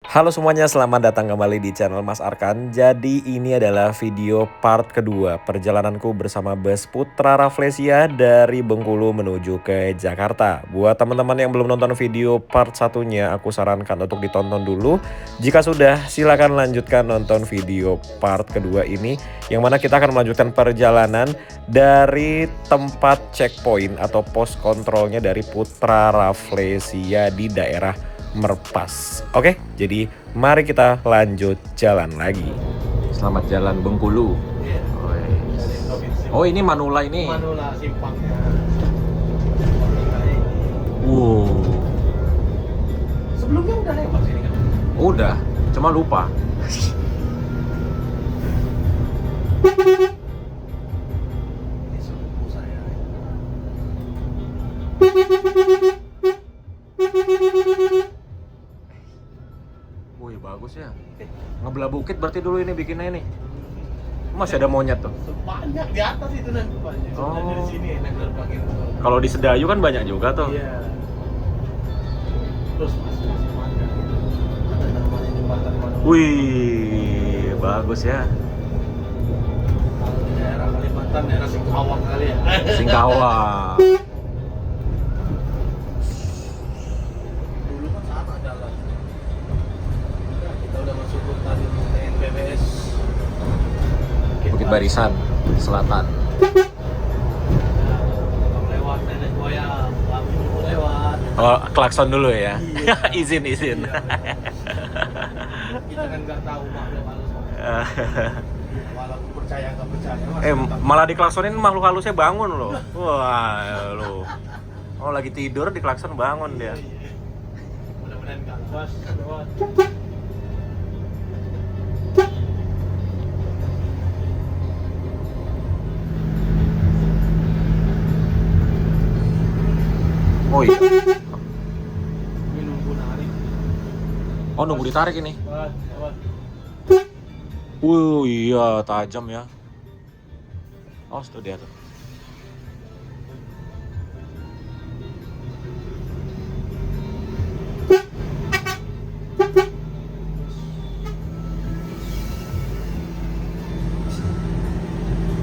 Halo semuanya, selamat datang kembali di channel Mas Arkan. Jadi ini adalah video part kedua perjalananku bersama bus Putra Rafflesia dari Bengkulu menuju ke Jakarta. Buat teman-teman yang belum nonton video part satunya, aku sarankan untuk ditonton dulu. Jika sudah, silakan lanjutkan nonton video part kedua ini, yang mana kita akan melanjutkan perjalanan dari tempat checkpoint atau pos kontrolnya dari Putra Rafflesia di daerah Merpas. Oke, jadi mari kita lanjut jalan lagi. Selamat jalan Bengkulu. Oh, ini Manula ini. Manula simpangnya. Wow. Sebelumnya udah lewat sini kan? Udah, cuma lupa. Ini sepupu saya. Wih, bagus ya. Ngebelah bukit berarti dulu ini bikinnya ini. Masih ada monyet tuh. Banyak di atas itu nanti banyak. Oh. Dari sini enak terbangin. Kalau di Sedayu kan banyak juga tuh. Iya. Terus masih panjang gitu. Ada namanya jembatan Manula. Wih, bagus ya. Kalau di daerah Kalimantan, daerah Singkawang kali ya. Singkawang. Dulu kan sama jalan. Nah, kita udah masuk hutan TNPBS. Bukit Barisan Selatan. Lewat nenek moyang, kami mau lewat. Oh, klakson dulu ya. Iya. izin. Iya. Kita kan nggak tahu makhluk halus. Walaupun percaya nggak percaya. Malah diklaksonin makhluk halusnya bangun loh. Wah, lo. Oh, lagi tidur diklakson bangun dia. Iya. Mudah-mudahan nggak lepas. Lewat. Oh iya. Ini nunggu narik. Oh, nunggu ditarik ini. Lewat, lewat. Iya, tajam ya. Oh, itu dia tuh.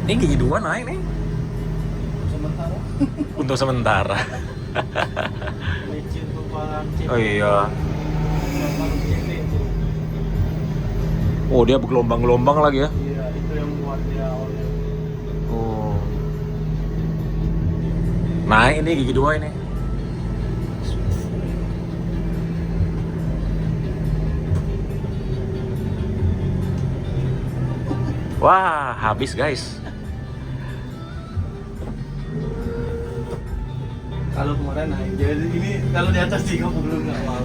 Ini gigi dua naik nih. Sementara. Untuk sementara. Licin tuh palang. Oh iya. Oh, dia bergelombang-gelombang lagi ya. Iya, itu yang buat dia oleh. Oh. Nah, ini gigi dua ini. Wah, habis guys. Kalau kemarin naik, jadi ini kalau di atas 30 nggak mau.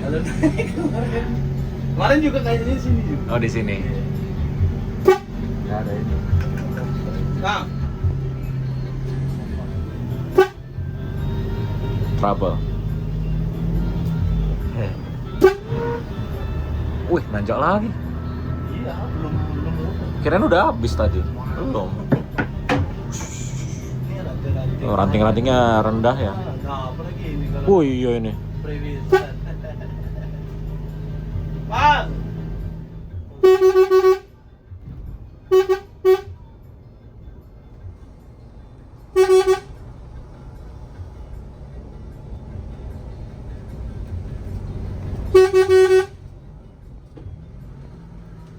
Kalau naik kemarin juga kayaknya di sini juga. Oh, di sini. Nggak ada ini. Nah, Trouble. Wih, nanjak lagi. iya belum Kirain udah habis tadi. Belum. Ini ranting-ranting. Oh, ranting-rantingnya rendah ya. Nah, apalagi ini kalau Oh iya ini. prewisan. Bang.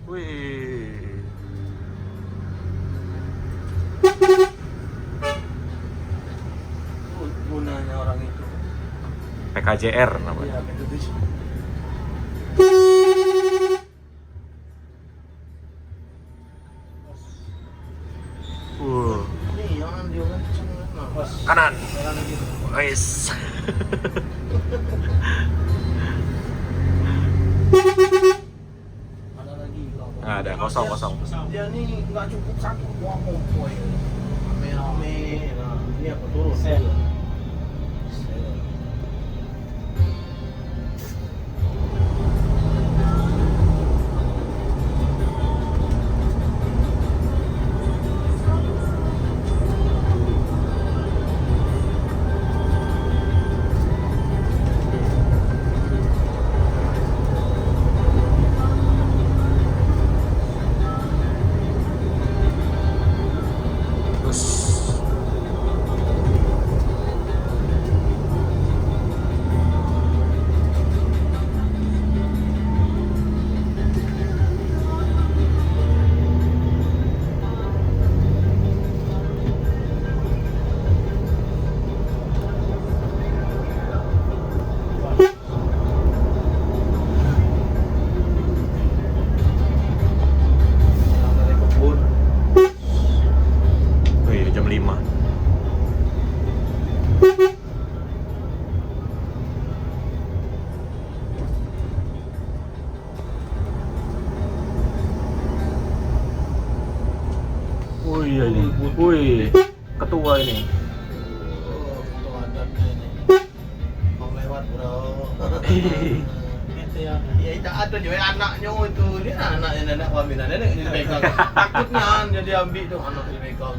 Wih. Gunanya orang itu. PKJR namanya. Iya, begitu. Ini jangan dia kan nah, pas Kanan. jalan gitu. Wis. Ada lagi kalau Ada kosong. dia nih nggak cukup satu wah pompoi rame-rame. Nah ini apa turun sel. iya ini. Wih, ketua ini. Oh, ketua adatnya ini. Mau lewat bro. Gitu ya. Ya itu ada juga anaknya itu. Ini anaknya nenek wamina nenek ini pegang. Takutnya jadi ambil tuh anak ini pegang.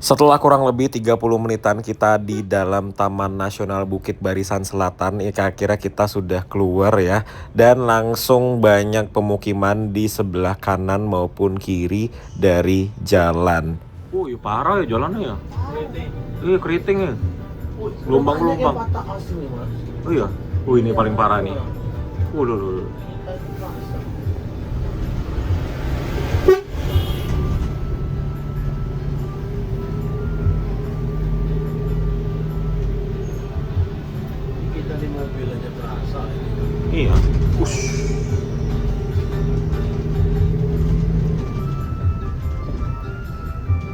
Setelah kurang lebih 30 menitan kita di dalam Taman Nasional Bukit Barisan Selatan, ya kira-kira kita sudah keluar ya. Dan langsung banyak pemukiman di sebelah kanan maupun kiri dari jalan. Wih, parah ya jalannya ya. Iya, keriting ya. Gelombang-gelombang. Oh iya. Ini paling parah nih. Loh. Kita di mobil aja terasa ini. Iya.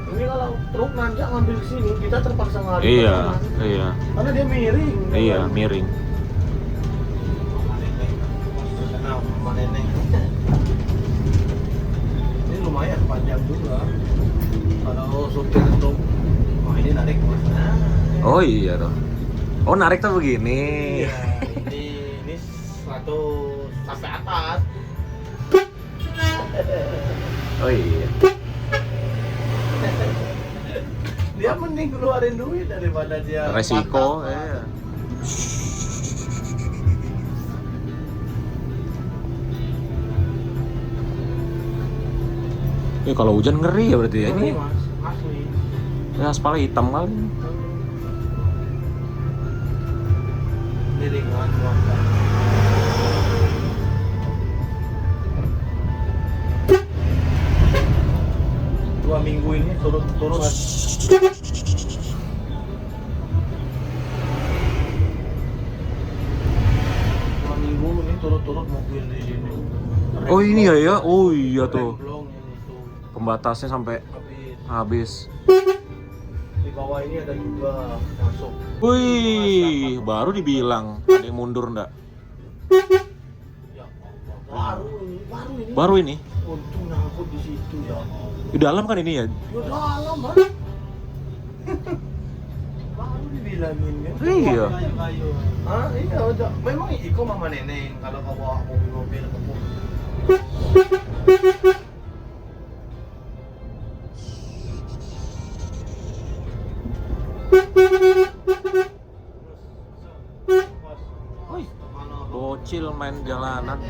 Ini kalau truk nanjak ngambil ke sini, kita terpaksa ngambil. Iya. Karena dia miring. Iya, miring. Mama nenek. Ini lumayan panjang juga. Kalau supir truk, ini narik mas. Oh iya tuh. Oh, narik tuh begini. Iya, ini 100 sampai atas. Oh iya. Dia mending keluarin duit daripada dia Resiko, patah. ya. Kalau hujan ngeri ya berarti ya ini. Mas, asli. Ya aspalnya hitam kali. Ini ringan doang. Dua minggu ini turun. 2 minggu ini turut-turut mobil di sini. Oh ini ya. Oh iya tuh. Remblong ini tuh. Pembatasnya sampai habis. Di bawah ini ada juga masuk. Wih, baru dibilang ada yang mundur ndak? Ya Allah, baru ini. Baru ini. Untung nyangkut di situ ya. Di dalam kan ini ya? Ya dalam, Bang. Baru dibilangin kan. Iya. Kayu-kayu. Hah? Iya, udah. Memang Iko mama neneng kalau kau bawa mobil-mobil ke pun. Bocil main jalanan.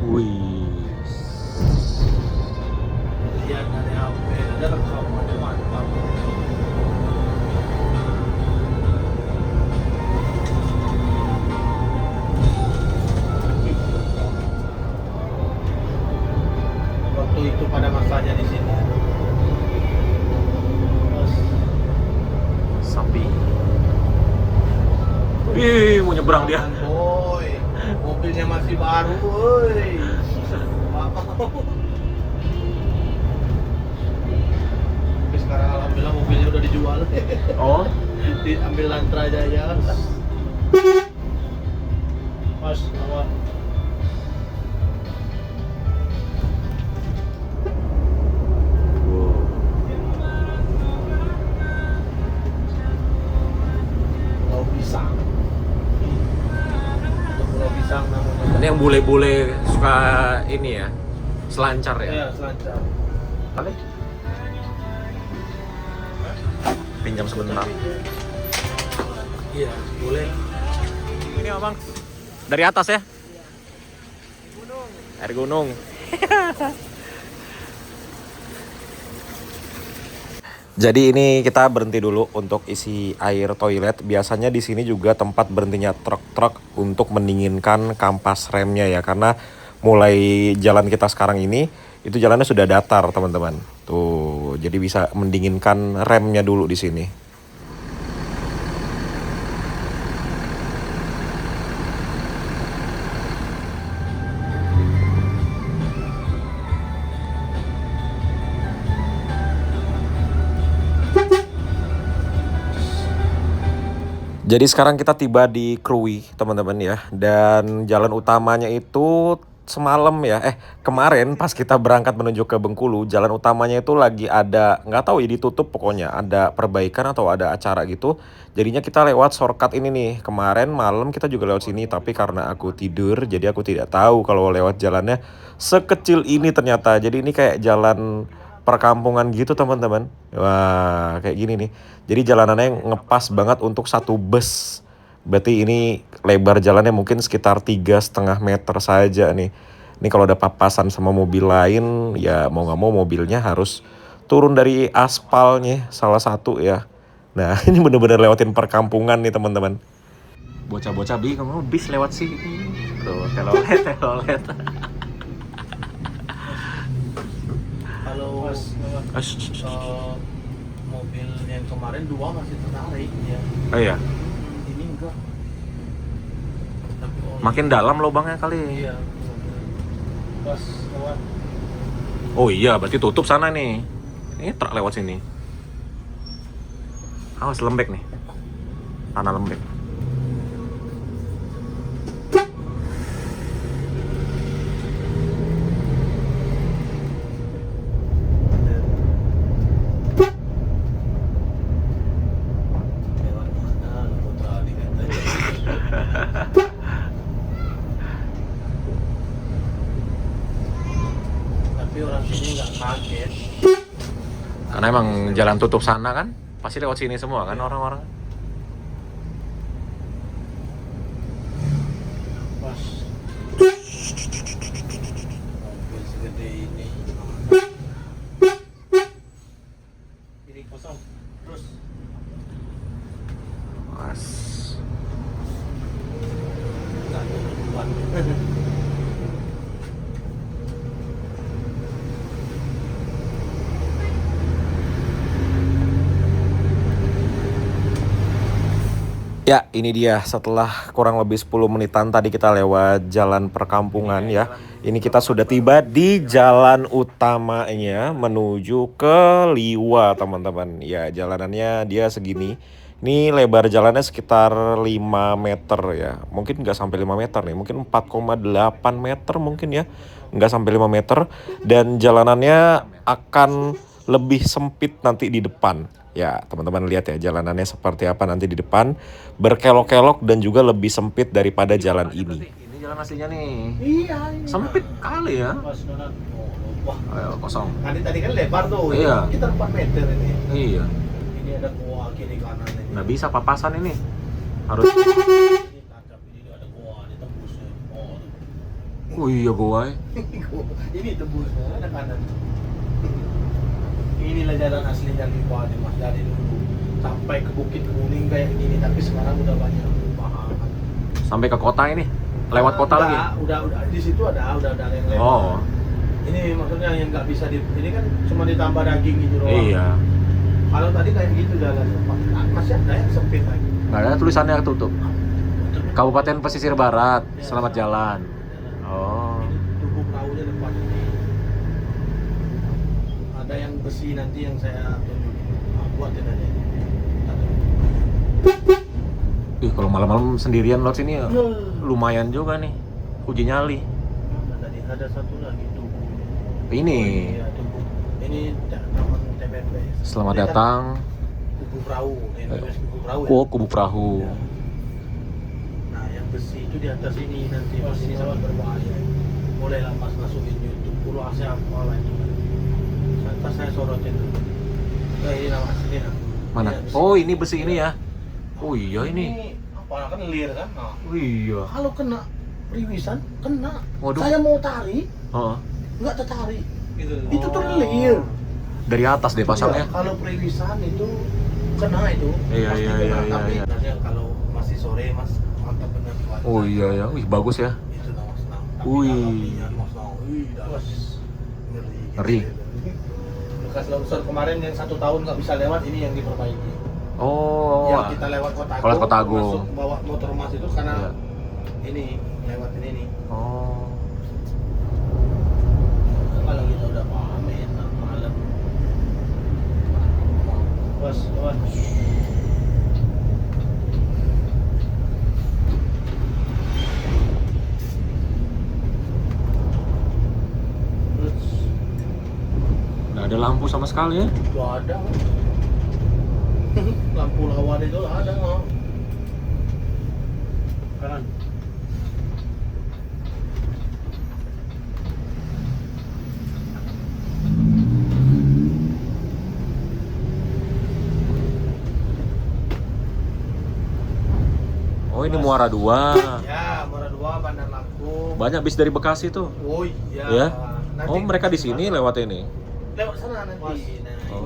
Wih. Lihat dari HP, ada rekam macam-macam. Waktu itu pada masanya di sini. Sapi. Ih, mau nyebrang dia. Boy, mobilnya masih baru, woi. Tapi sekarang alhamdulillah mobilnya udah dijual. Oh, Diambil Lantra Jaya. Mas, awak. Pulau Pisang. Pulau Pisang namanya. ini yang bule-bule suka ini ya, selancar ya. Iya, selancar. Kali. Pinjam sebentar. Iya, boleh. Ini abang. Dari atas ya? Air gunung. Jadi ini kita berhenti dulu untuk isi air toilet. Biasanya di sini juga tempat berhentinya truk-truk untuk mendinginkan kampas remnya ya. Karena mulai jalan kita sekarang ini, itu jalannya sudah datar teman-teman. Tuh, jadi bisa mendinginkan remnya dulu di sini. Jadi sekarang kita tiba di Krui, teman-teman ya. Dan jalan utamanya itu semalam ya, kemarin pas kita berangkat menuju ke Bengkulu, jalan utamanya itu lagi ada, nggak tahu ya, ditutup pokoknya. Ada perbaikan atau ada acara gitu. Jadinya kita lewat shortcut ini nih. Kemarin malam kita juga lewat sini, tapi karena aku tidur, jadi aku tidak tahu kalau lewat jalannya sekecil ini ternyata. Jadi ini kayak jalan perkampungan gitu, teman-teman. Wah, kayak gini nih. Jadi jalanannya ngepas banget untuk satu bus. Berarti ini lebar jalannya mungkin sekitar 3,5 meter saja nih. Ini kalau ada papasan sama mobil lain, ya mau nggak mau mobilnya harus turun dari aspalnya salah satu ya. Nah ini bener-bener lewatin perkampungan nih, teman-teman. Bocah-bocah bingung, bis lewat sini. Tuh, telolet, telolet. Kalau mobil yang kemarin 2 masih tertarik ya. Oh iya, Ini enggak. Tapi makin dalam lubangnya kali. iya. Pas lewat. Oh iya, berarti tutup sana nih. Ini truk lewat sini. Awas lembek nih. Tanah lembek. Lewat mana lu putra dikatanya. Tapi orang sini nggak kaget. Karena emang jalan tutup sana kan. Pasti lewat sini semua kan orang-orang. Pas mobil segede ini. Kiri kosong. Terus Mas. nggak ada depan. Ya, ini dia setelah kurang lebih 10 menitan tadi kita lewat jalan perkampungan ya. Ini kita sudah tiba di jalan utamanya menuju ke Liwa, teman-teman. Ya, jalanannya dia segini. Ini lebar jalannya sekitar 5 meter ya. Mungkin nggak sampai 5 meter nih, mungkin 4,8 meter mungkin ya. Nggak sampai 5 meter. Dan jalanannya akan lebih sempit nanti di depan. Ya, teman-teman lihat ya jalanannya seperti apa nanti di depan. Berkelok-kelok dan juga lebih sempit daripada jalan ini. Ini jalan aslinya nih. Iya, ini. Sempit kali ya. Pas nonton. Oh, lupa. Ayo, kosong. Tadi kan lebar tuh. Iya. Ini kita 4 meter ini. Iya. Ini ada gua kiri kanan ini. Nggak bisa papasan ini. Harus. Ini tancap, ini ada gua, ini tembusnya. Oh, tuh. Oh iya gue. Ini tembusnya ada kanan. Inilah jalan aslinya Liwa nih Mas, dari dulu sampai ke Bukit Kuning kayak gini, tapi sekarang udah banyak perubahan. Sampai ke kota ini. Lewat kota lagi. Udah di situ udah yang lewat. Oh. Ini maksudnya yang nggak bisa ini kan cuma ditambah daging gitu doang. Iya. Kalau tadi kayak gitu jalan masih ada yang sempit lagi. Nggak ada tulisannya tutup. Kabupaten Pesisir Barat, Ya, selamat jalan. Oh. Ini tubuh perahunya depan ini. Ada yang besi nanti yang saya tunjukin. Buatin aja ini. Ih, kalau malam-malam sendirian lewat sini ya, lumayan juga nih. Uji nyali. Tadi ada satu lagi tubuh. Ini. Iya, tubuh. Ini taman TPP. Selamat Ini kan datang. Kubu perahu. Ini kubu perahu. Oh, kubu perahu. Ya. Nah, yang besi itu di atas ini nanti ini sangat berbahaya. Mulailah Mas masukin YouTube, Pulau Asia apa lah itu. Ntar saya sorotin dulu. Nah, ini nama aslinya. Mana? Ini besi. Oh, ini besi ini ya. Oh iya ini. Apa kan lir kan? Nah, Oh iya. kalau kena periwisan kena. Waduh. Saya mau tarik, Oh. nggak tertarik. Gitu. Itu terlir. Dari atas deh pasangnya. Iya, kalau periwisan itu kena itu. Iya, Pasti iya, kena. iya, Tapi iya. sebenarnya kalau masih sore Mas, mantap benar kuat. Oh iya ya. Wih, bagus ya. Itu dah Mas. Nah, tapi Wih. dalamnya, Mas, nah, wih, dah, Mas. Ngeri. gitu. Ngeri. Bekas longsor kemarin yang 1 tahun nggak bisa lewat, ini yang diperbaiki. Oh. Yang kita lewat Kota Agung, Lewat Kota Agung. masuk bawa motor Mas itu karena Iya. ini lewatin ini. Oh. Kalau kita udah paham enak malam. Was. ada lampu sama sekali ya. Itu ada. Lampu lawan itu ada. Kanan. Oh ini Muara 2. Ya, Muara 2 Bandar Lampung. Banyak bis dari Bekasi tuh. Oh iya. Ya. Nanti Oh mereka di sini lewat ini. lewat sana nanti. Nah, Oh.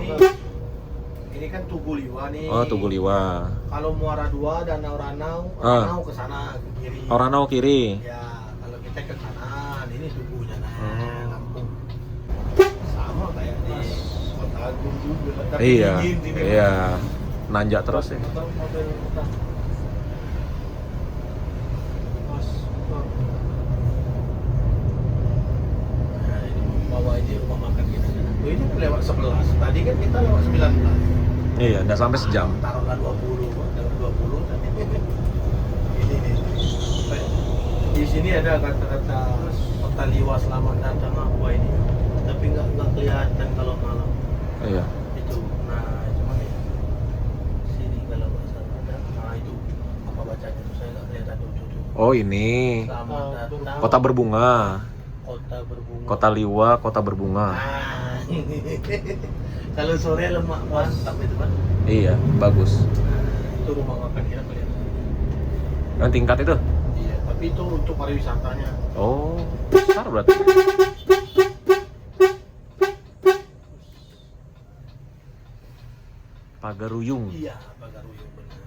ini kan Tugu Liwa nih. Oh Tugu Liwa. Kalau Muara 2 Danau Ranau, Ah. Ranau ke sana ke kiri. Oh Ranau kiri. Ya, kalau kita ke kanan, ini Tugunya nah, Oh. Lampung. Sama kayak di Kota Agung juga. Tapi Iya. dingin sini. Iya. Nanjak terus ya. Motor, mobil, motor. Mas, motor. Nah, ini bawa aja rumah makan kita. Oh, ini kan lewat 11. Tadi kan kita lewat 19. Iya, udah sampai sejam. Taruhlah 20, lewat 20 tadi. Ini nih. Di sini ada kata-kata Kota Liwa selamat datang apa ini. Tapi nggak kelihatan kalau malam. Iya. Itu. Nah, cuma ya. Sini kalau nggak salah ada. Nah, itu apa bacanya tuh saya nggak kelihatan tuh. Oh ini Selamat datang. Kota Berbunga. Kota Berbunga. Kota Liwa, Kota Berbunga. Ah. Kalau sore lemak mantap itu kan. Iya, bagus. Nah, itu rumah makan kita kelihatan. Yang tingkat itu? Iya, tapi itu untuk pariwisatanya. Oh, besar berarti. Pagaruyung. Iya, Pagaruyung benar.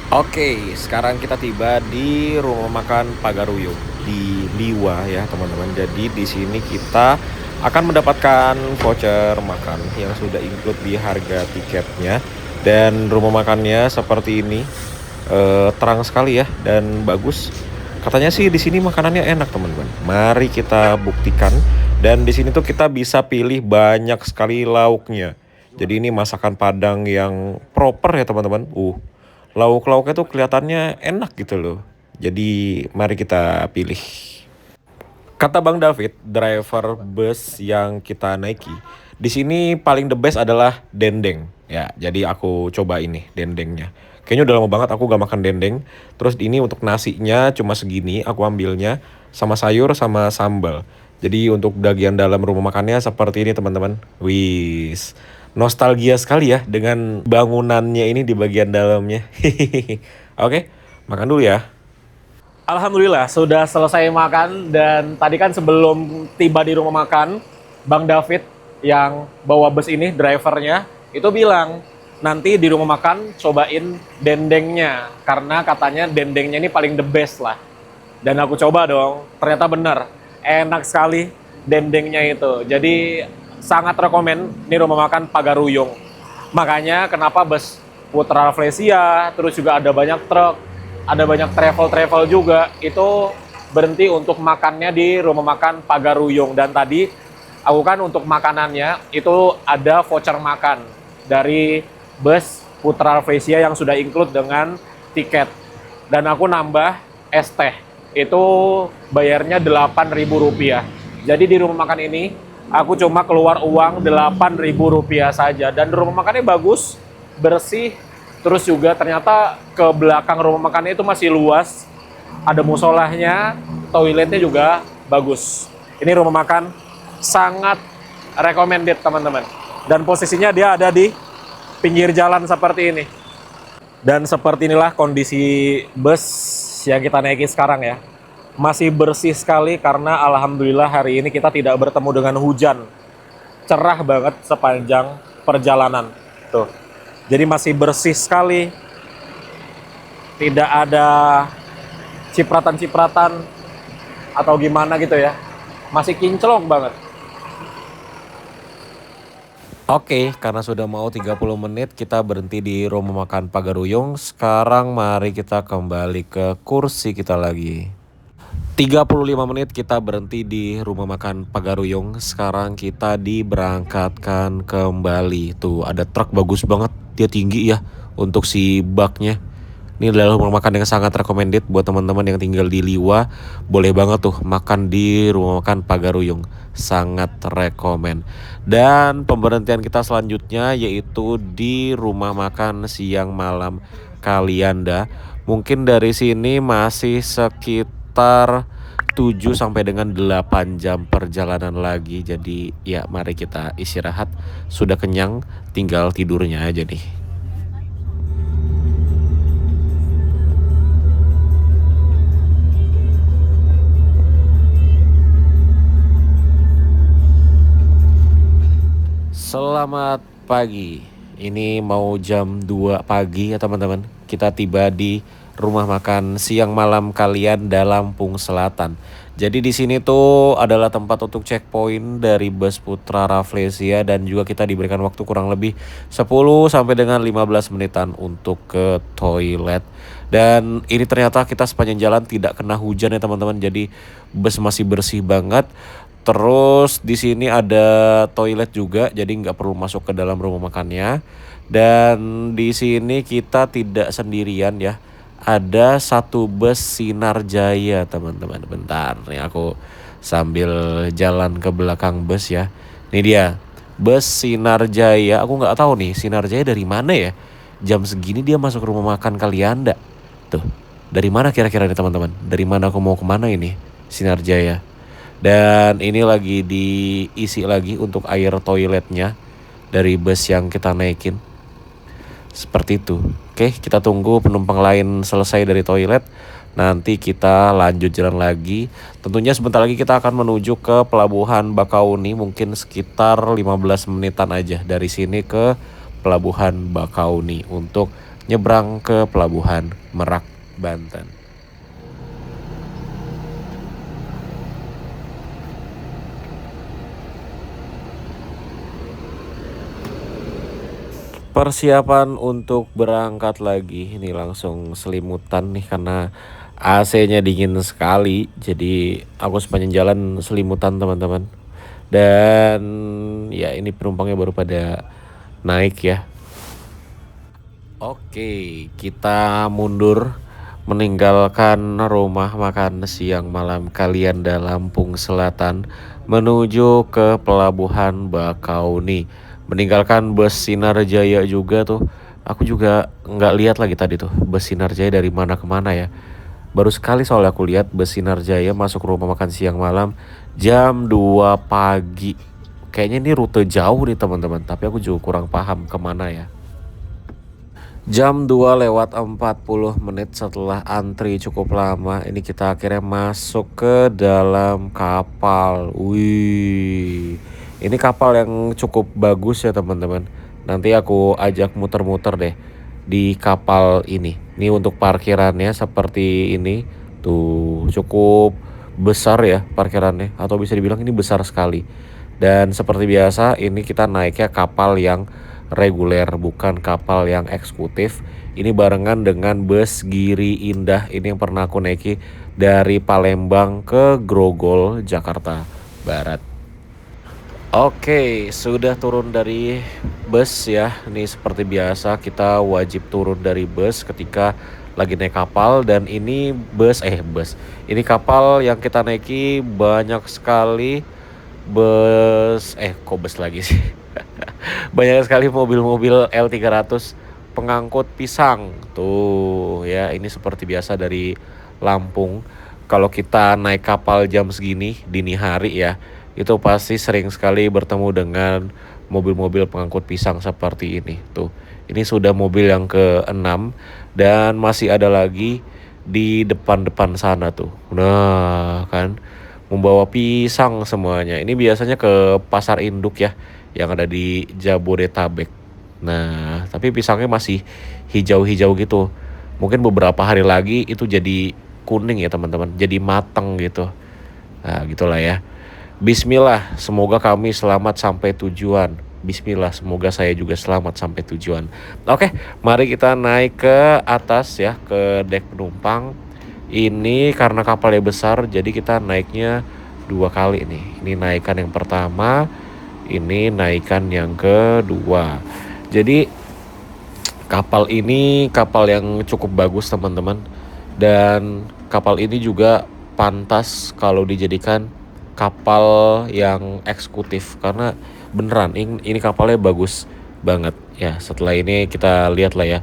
Oke, sekarang kita tiba di rumah makan Pagaruyung di Liwa ya teman-teman. Jadi di sini kita akan mendapatkan voucher makan yang sudah include di harga tiketnya. Dan rumah makannya seperti ini, terang sekali ya dan bagus. Katanya sih di sini makanannya enak teman-teman. Mari kita buktikan. Dan di sini tuh kita bisa pilih banyak sekali lauknya. Jadi ini masakan Padang yang proper ya teman-teman. Lauk-lauknya tuh kelihatannya enak gitu loh. Jadi mari kita pilih. Kata Bang David, driver bus yang kita naiki, di sini paling the best adalah dendeng. Ya, jadi aku coba ini dendengnya. Kayaknya udah lama banget aku gak makan dendeng. Terus ini untuk nasinya cuma segini, aku ambilnya sama sayur sama sambal. Jadi untuk bagian dalam rumah makannya seperti ini teman-teman. Wis. Nostalgia sekali ya dengan bangunannya ini di bagian dalamnya. Oke, makan dulu ya. Alhamdulillah sudah selesai makan dan tadi kan sebelum tiba di rumah makan, Bang David yang bawa bus ini, drivernya, itu bilang nanti di rumah makan cobain dendengnya karena katanya dendengnya ini paling the best lah. Dan aku coba dong, ternyata benar, enak sekali dendengnya itu. Jadi sangat rekomen nih rumah makan Pagaruyung. Makanya kenapa bus Putra Rafflesia, terus juga ada banyak truk, ada banyak travel juga, itu berhenti untuk makannya di rumah makan Pagaruyung. Dan tadi aku kan untuk makanannya itu ada voucher makan dari bus Putra Rafflesia yang sudah include dengan tiket. Dan aku nambah es teh, itu bayarnya Rp8.000. Jadi di rumah makan ini aku cuma keluar uang Rp8.000 saja. Dan rumah makannya bagus, bersih. Terus juga ternyata ke belakang rumah makannya itu masih luas. Ada musolahnya, toiletnya juga bagus. Ini rumah makan sangat recommended teman-teman. Dan posisinya dia ada di pinggir jalan seperti ini. Dan seperti inilah kondisi bus yang kita naiki sekarang ya. Masih bersih sekali karena alhamdulillah hari ini kita tidak bertemu dengan hujan. Cerah banget sepanjang perjalanan. Tuh. Jadi masih bersih sekali. Tidak ada cipratan-cipratan atau gimana gitu ya. Masih kinclong banget. Oke, karena sudah mau 30 menit kita berhenti di rumah makan Pagaruyung. Sekarang mari kita kembali ke kursi kita lagi. 35 menit kita berhenti di rumah makan Pagaruyung. Sekarang kita diberangkatkan kembali. Tuh ada truk bagus banget. Dia tinggi ya untuk si baknya. Ini adalah rumah makan yang sangat recommended buat teman-teman yang tinggal di Liwa. Boleh banget tuh makan di rumah makan Pagaruyung. Sangat rekomen. Dan pemberhentian kita selanjutnya yaitu di rumah makan siang malam Kalianda. Mungkin dari sini masih sekitar 7 sampai dengan 8 jam perjalanan lagi. Jadi ya mari kita istirahat. Sudah kenyang, tinggal tidurnya aja nih. Selamat pagi. Ini mau jam 2 pagi ya teman-teman. Kita tiba di rumah makan siang malam kalian Lampung Selatan. Jadi di sini tuh adalah tempat untuk checkpoint dari bus Putra Rafflesia dan juga kita diberikan waktu kurang lebih 10 sampai dengan 15 menitan untuk ke toilet. Dan ini ternyata kita sepanjang jalan tidak kena hujan ya teman-teman. Jadi bus masih bersih banget. Terus di sini ada toilet juga, jadi nggak perlu masuk ke dalam rumah makannya. Dan di sini kita tidak sendirian ya. Ada satu bus Sinar Jaya teman-teman. Bentar nih aku sambil jalan ke belakang bus ya. Ini dia bus Sinar Jaya. Aku nggak tahu nih Sinar Jaya dari mana ya. Jam segini dia masuk rumah makan Kalianda. Tuh, dari mana kira-kira nih teman-teman? Dari mana aku mau kemana ini Sinar Jaya? Dan ini lagi diisi lagi untuk air toiletnya dari bus yang kita naikin. Seperti itu. Oke, kita tunggu penumpang lain selesai dari toilet. Nanti kita lanjut jalan lagi. Tentunya sebentar lagi kita akan menuju ke Pelabuhan Bakauni. Mungkin sekitar 15 menitan aja dari sini ke Pelabuhan Bakauni untuk nyebrang ke Pelabuhan Merak, Banten. Persiapan untuk berangkat lagi. Ini langsung selimutan nih karena AC-nya dingin sekali. Jadi aku sepanjang jalan selimutan teman-teman. Dan ya ini penumpangnya baru pada naik ya. Oke, kita mundur meninggalkan rumah makan siang malam kalian Lampung Selatan menuju ke Pelabuhan Bakauni. Meninggalkan bus Sinar Jaya juga tuh. Aku juga nggak lihat lagi tadi tuh bus Sinar Jaya dari mana ke mana ya. Baru sekali soalnya aku lihat bus Sinar Jaya masuk rumah makan siang malam jam 2 pagi. Kayaknya ini rute jauh nih teman-teman, tapi aku juga kurang paham kemana ya. Jam 2 lewat 40 menit setelah antri cukup lama, ini kita akhirnya masuk ke dalam kapal. Wih, ini kapal yang cukup bagus ya teman-teman. Nanti aku ajak muter-muter deh di kapal ini. Ini untuk parkirannya seperti ini. Tuh, cukup besar ya parkirannya. Atau bisa dibilang ini besar sekali. Dan seperti biasa ini kita naiknya kapal yang reguler, bukan kapal yang eksekutif. Ini barengan dengan bus Giri Indah. Ini yang pernah aku naiki dari Palembang ke Grogol, Jakarta Barat. Oke, sudah turun dari bus ya. Ini seperti biasa kita wajib turun dari bus ketika lagi naik kapal. Dan ini bus. Ini kapal yang kita naiki banyak sekali kok bus lagi sih. Banyak sekali mobil-mobil L300 pengangkut pisang. Tuh ya, ini seperti biasa dari Lampung. Kalau kita naik kapal jam segini dini hari ya, itu pasti sering sekali bertemu dengan mobil-mobil pengangkut pisang seperti ini. Tuh, ini sudah mobil yang ke-6 dan masih ada lagi di depan-depan sana tuh. Nah, kan membawa pisang semuanya. Ini biasanya ke pasar induk ya, yang ada di Jabodetabek. Nah, tapi pisangnya masih hijau-hijau gitu. Mungkin beberapa hari lagi itu jadi kuning ya teman-teman, jadi mateng gitu. Nah, gitulah ya. Bismillah, semoga kami selamat sampai tujuan. Bismillah, semoga saya juga selamat sampai tujuan. Oke, mari kita naik ke atas ya, ke dek penumpang. Ini karena kapalnya besar, jadi kita naiknya 2 kali nih. Ini naikan yang pertama, ini naikan yang kedua. Jadi Kapal ini kapal yang cukup bagus teman-teman, dan kapal ini juga pantas kalau dijadikan kapal yang eksekutif karena beneran ini kapalnya bagus banget ya. Setelah ini kita lihat lah ya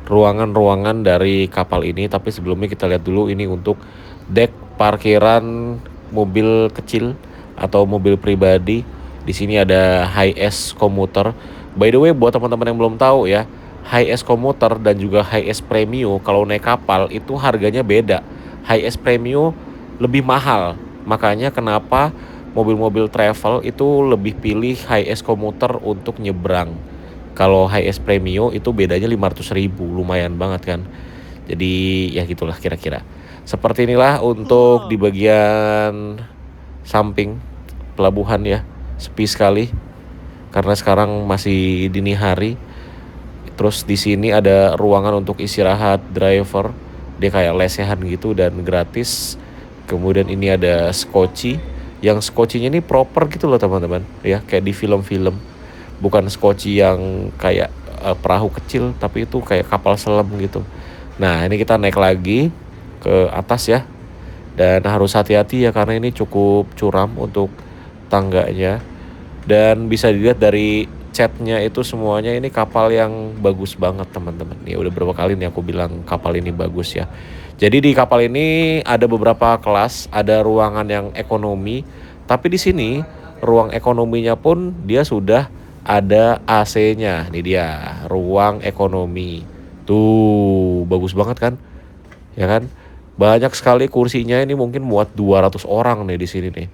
ruangan-ruangan dari kapal ini, tapi sebelumnya kita lihat dulu ini untuk dek parkiran mobil kecil atau mobil pribadi. Di sini ada HiS komuter. By the way, buat teman-teman yang belum tahu ya, HiS komuter dan juga HiS premium kalau naik kapal itu harganya beda. HiS premium lebih mahal. Makanya kenapa mobil-mobil travel itu lebih pilih HiS komuter untuk nyebrang. Kalau HiS premium itu bedanya 500.000, lumayan banget kan. Jadi ya gitulah kira-kira. Seperti inilah untuk di bagian samping pelabuhan ya. Sepi sekali karena sekarang masih dini hari. Terus di sini ada ruangan untuk istirahat driver. Dia kayak lesehan gitu dan gratis. Kemudian ini ada skoci. Yang skocinya ini proper gitu loh teman-teman. Ya kayak di film-film. Bukan skoci yang kayak perahu kecil, tapi itu kayak kapal selam gitu. Nah ini kita naik lagi ke atas ya. Dan harus hati-hati ya karena ini cukup curam untuk tangganya. Dan bisa dilihat dari catnya itu semuanya ini kapal yang bagus banget teman-teman. Ya udah berapa kali nih aku bilang kapal ini bagus ya. Jadi di kapal ini ada beberapa kelas, ada ruangan yang ekonomi, tapi di sini ruang ekonominya pun dia sudah ada AC-nya. Nih dia, ruang ekonomi. Tuh, bagus banget kan? Ya kan? Banyak sekali kursinya, ini mungkin muat 200 orang nih di sini nih.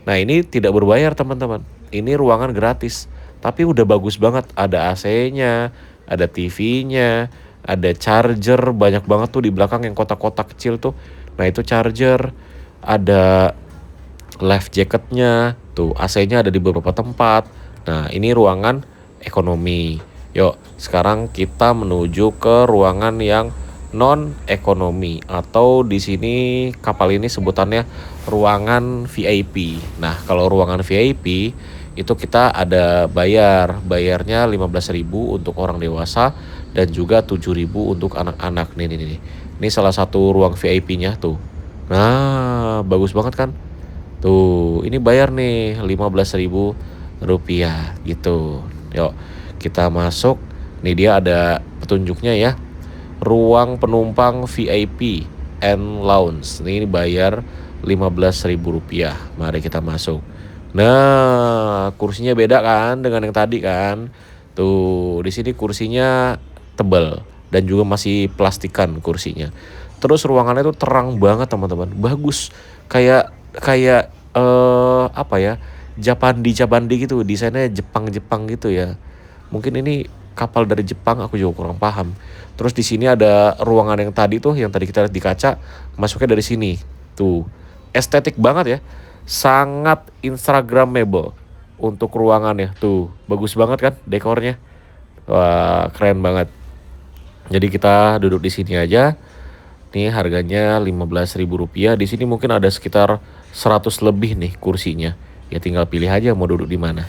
Nah, ini tidak berbayar teman-teman. Ini ruangan gratis. Tapi udah bagus banget, ada AC-nya, ada TV-nya, ada charger, banyak banget tuh di belakang yang kotak-kotak kecil tuh. Nah itu charger, ada life jacketnya, tuh AC-nya ada di beberapa tempat. Nah ini ruangan ekonomi. Yuk sekarang kita menuju ke ruangan yang non ekonomi atau di sini kapal ini sebutannya ruangan VIP. Nah kalau ruangan VIP itu kita ada bayarnya 15.000 untuk orang dewasa dan juga 7.000 untuk anak-anak. Nih. Ini salah satu ruang VIP-nya tuh. Nah, bagus banget kan? Tuh, ini bayar nih 15.000 rupiah gitu. Yuk, kita masuk. Nih dia ada petunjuknya ya. Ruang penumpang VIP and lounge. Ini bayar 15.000 rupiah. Mari kita masuk. Nah, kursinya beda kan dengan yang tadi kan. Tuh, di sini kursinya tebal dan juga masih plastikan kursinya. Terus ruangannya tuh terang banget teman-teman. Bagus. Kayak apa ya? Japandi gitu. Desainnya Jepang gitu ya. Mungkin ini kapal dari Jepang, aku juga kurang paham. Terus di sini ada ruangan yang tadi kita lihat di kaca, masuknya dari sini. Tuh. Estetik banget ya. Sangat instagramable untuk ruangannya. Tuh, bagus banget kan dekornya. Wah, keren banget. Jadi kita duduk di sini aja. Nih harganya 15.000 rupiah. Di sini mungkin ada sekitar 100 lebih nih kursinya. Ya tinggal pilih aja mau duduk di mana.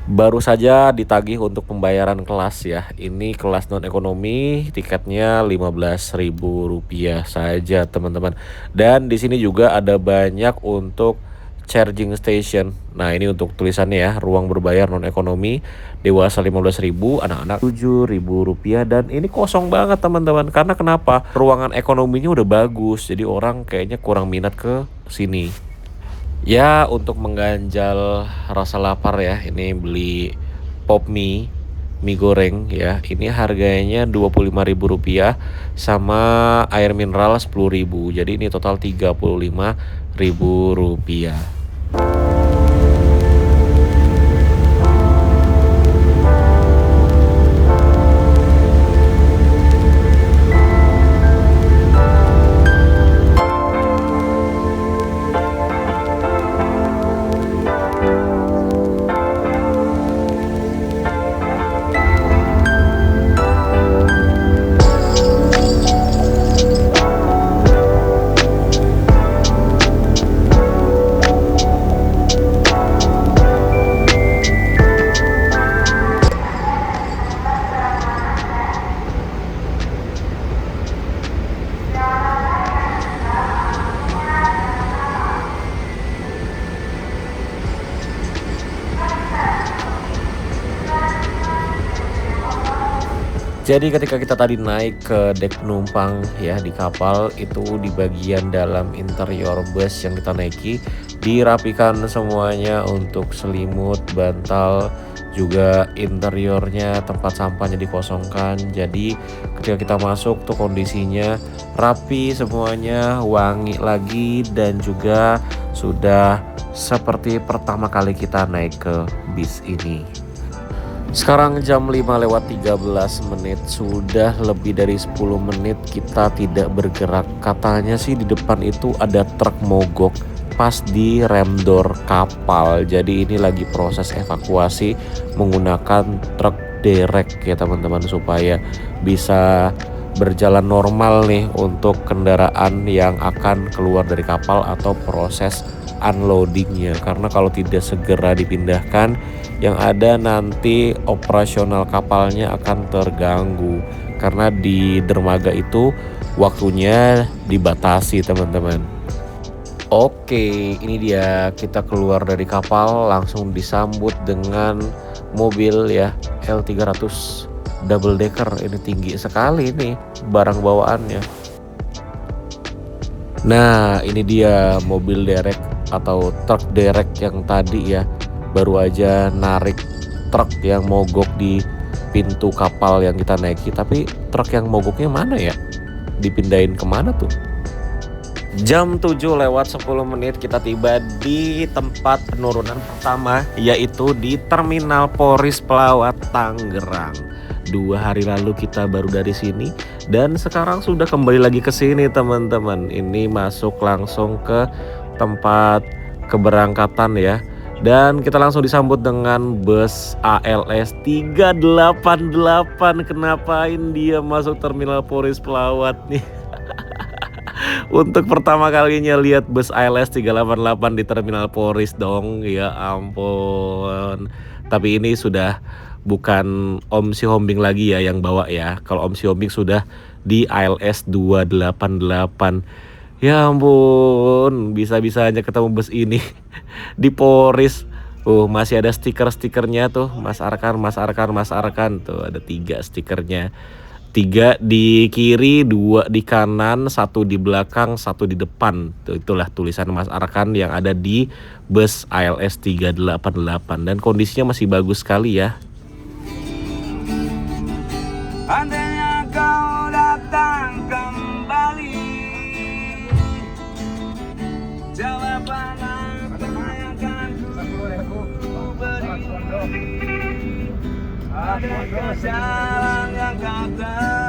Baru saja ditagih untuk pembayaran kelas ya. Ini kelas non ekonomi, tiketnya 15.000 rupiah saja teman-teman. Dan di sini juga ada banyak untuk charging station. Nah ini untuk tulisannya ya, ruang berbayar non ekonomi, dewasa 15.000, anak-anak 7.000 rupiah. Dan ini kosong banget teman-teman. Karena kenapa? Ruangan ekonominya udah bagus, jadi orang kayaknya kurang minat ke sini. Ya untuk mengganjal rasa lapar ya, ini beli pop mie goreng ya. Ini harganya 25.000 rupiah sama air mineral 10.000. Jadi ini total 35.000 rupiah. Jadi ketika kita tadi naik ke dek penumpang ya di kapal, itu di bagian dalam interior bus yang kita naiki dirapikan semuanya untuk selimut, bantal, juga interiornya, tempat sampahnya dikosongkan. Jadi ketika kita masuk tuh kondisinya rapi semuanya, wangi lagi, dan juga sudah seperti pertama kali kita naik ke bis ini. Sekarang jam 5:13, sudah lebih dari 10 menit kita tidak bergerak. Katanya sih di depan itu ada truk mogok pas di rem door kapal. Jadi ini lagi proses evakuasi menggunakan truk derek ya teman-teman, supaya bisa berjalan normal nih untuk kendaraan yang akan keluar dari kapal atau proses unloadingnya. Karena kalau tidak segera dipindahkan, yang ada nanti operasional kapalnya akan terganggu karena di dermaga itu waktunya dibatasi teman-teman. Oke, ini dia kita keluar dari kapal, langsung disambut dengan mobil ya L300 double decker. Ini tinggi sekali nih barang bawaannya. Nah, ini dia mobil derek atau truk derek yang tadi ya baru aja narik truk yang mogok di pintu kapal yang kita naiki. Tapi truk yang mogoknya mana ya? Dipindahin kemana tuh? Jam 7:10 kita tiba di tempat penurunan pertama, yaitu di Terminal Poris Pelawat Tangerang. 2 hari lalu kita baru dari sini dan sekarang sudah kembali lagi ke sini teman-teman. Ini masuk langsung ke tempat keberangkatan ya. Dan kita langsung disambut dengan bus ALS 388. Kenapain dia masuk Terminal Poris Pelawat nih? Untuk pertama kalinya lihat bus ALS 388 di Terminal Poris dong. Ya ampun. Tapi ini sudah bukan Om Si Hombing lagi ya yang bawa ya. Kalau Om Si Hombing sudah di ALS 288. Ya ampun, bisa-bisanya ketemu bus ini di Poris. Masih ada stiker-stikernya tuh, Mas Arkan, Mas Arkan, Mas Arkan. Tuh ada 3 stikernya. 3 di kiri, 2 di kanan, 1 di belakang, 1 di depan. Tuh, itulah tulisan Mas Arkan yang ada di bus ALS 388 dan kondisinya masih bagus sekali ya. Andainya kau datang kembali, jawaban apa yang akan ku beri? Adakah jalan yang kau temui?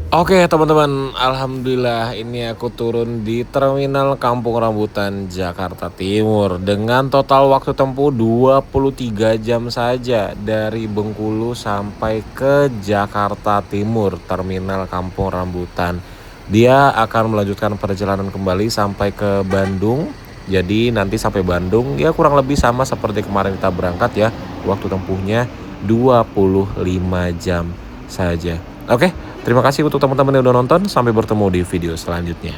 Oke teman-teman, alhamdulillah ini aku turun di Terminal Kampung Rambutan Jakarta Timur dengan total waktu tempuh 23 jam saja dari Bengkulu sampai ke Jakarta Timur, Terminal Kampung Rambutan. Dia akan melanjutkan perjalanan kembali sampai ke Bandung. Jadi nanti sampai Bandung ya kurang lebih sama seperti kemarin kita berangkat ya. Waktu tempuhnya 25 jam saja. Oke, terima kasih untuk teman-teman yang udah nonton. Sampai bertemu di video selanjutnya.